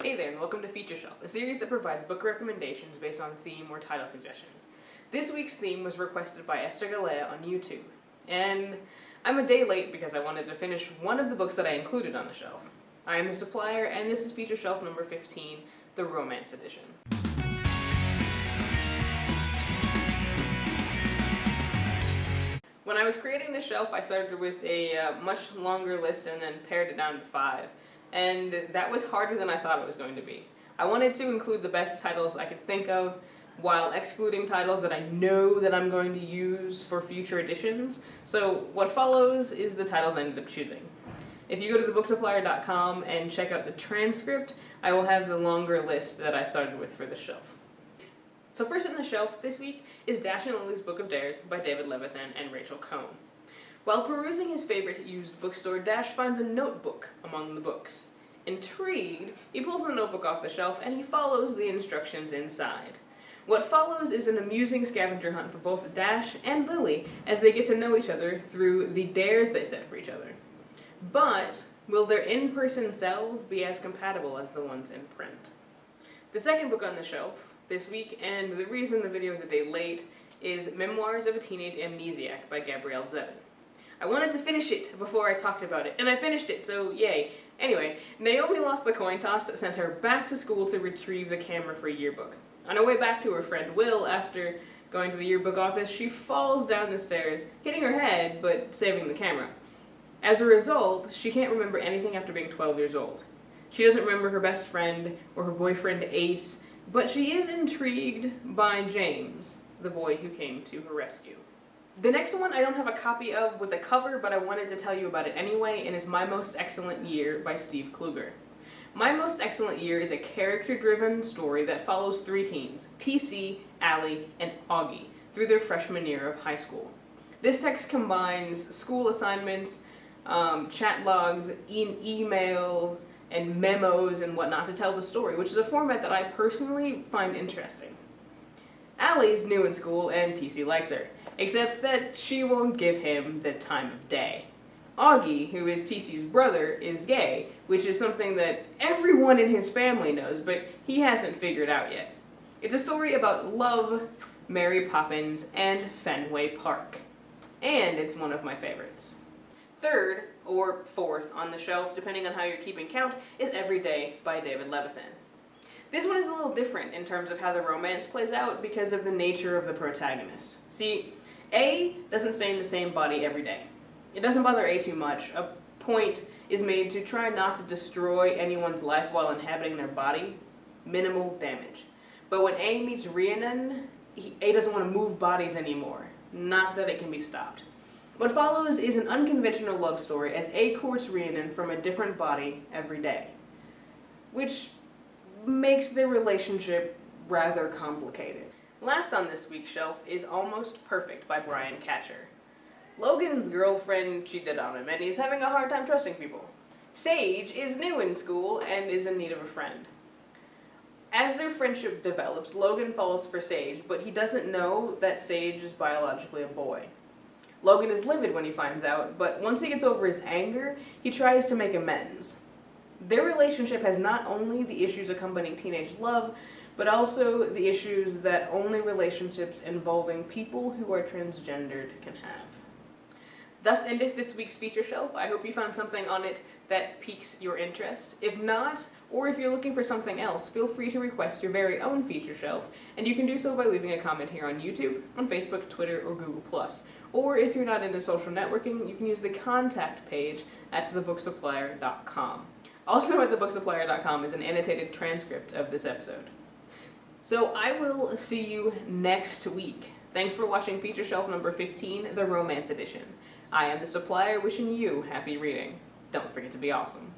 Hey there, and welcome to Feature Shelf, a series that provides book recommendations based on theme or title suggestions. This week's theme was requested by Esther Galea on YouTube, and I'm a day late because I wanted to finish one of the books that I included on the shelf. I am the supplier, and this is Feature Shelf number 15, the Romance Edition. When I was creating the shelf, I started with a much longer list and then pared it down to 5. And that was harder than I thought it was going to be. I wanted to include the best titles I could think of while excluding titles that I know that I'm going to use for future editions. So what follows is the titles I ended up choosing. If you go to thebooksupplier.com and check out the transcript, I will have the longer list that I started with for the shelf. So first on the shelf this week is Dash and Lily's Book of Dares by David Levithan and Rachel Cohn. While perusing his favorite used bookstore, Dash finds a notebook among the books. Intrigued, he pulls the notebook off the shelf and he follows the instructions inside. What follows is an amusing scavenger hunt for both Dash and Lily as they get to know each other through the dares they set for each other. But will their in-person selves be as compatible as the ones in print? The second book on the shelf this week, and the reason the video is a day late, is Memoirs of a Teenage Amnesiac by Gabrielle Zevin. I wanted to finish it before I talked about it, and I finished it, so yay. Anyway, Naomi lost the coin toss that sent her back to school to retrieve the camera for a yearbook. On her way back to her friend Will, after going to the yearbook office, she falls down the stairs, hitting her head, but saving the camera. As a result, she can't remember anything after being 12 years old. She doesn't remember her best friend or her boyfriend Ace, but she is intrigued by James, the boy who came to her rescue. The next one I don't have a copy of with a cover, but I wanted to tell you about it anyway, and is My Most Excellent Year by Steve Kluger. My Most Excellent Year is a character-driven story that follows 3 teens, TC, Allie, and Augie, through their freshman year of high school. This text combines school assignments, chat logs, emails, and memos and whatnot to tell the story, which is a format that I personally find interesting. Allie's new in school and TC likes her, except that she won't give him the time of day. Augie, who is TC's brother, is gay, which is something that everyone in his family knows, but he hasn't figured out yet. It's a story about love, Mary Poppins, and Fenway Park. And it's one of my favorites. Third, or fourth on the shelf, depending on how you're keeping count, is Every Day by David Levithan. This one is a little different in terms of how the romance plays out because of the nature of the protagonist. See, A doesn't stay in the same body every day. It doesn't bother A too much. A point is made to try not to destroy anyone's life while inhabiting their body. Minimal damage. But when A meets Rhiannon, A doesn't want to move bodies anymore. Not that it can be stopped. What follows is an unconventional love story as A courts Rhiannon from a different body every day, which makes their relationship rather complicated. Last on this week's shelf is Almost Perfect by Brian Katcher. Logan's girlfriend cheated on him and he's having a hard time trusting people. Sage is new in school and is in need of a friend. As their friendship develops, Logan falls for Sage, but he doesn't know that Sage is biologically a boy. Logan is livid when he finds out, but once he gets over his anger, he tries to make amends. Their relationship has not only the issues accompanying teenage love, but also the issues that only relationships involving people who are transgendered can have. Thus endeth this week's feature shelf. I hope you found something on it that piques your interest. If not, or if you're looking for something else, feel free to request your very own feature shelf, and you can do so by leaving a comment here on YouTube, on Facebook, Twitter, or Google+. Or if you're not into social networking, you can use the contact page at thebooksupplier.com. Also at thebooksupplier.com is an annotated transcript of this episode. So I will see you next week. Thanks for watching Feature Shelf number 15, the Romance Edition. I am the supplier wishing you happy reading. Don't forget to be awesome.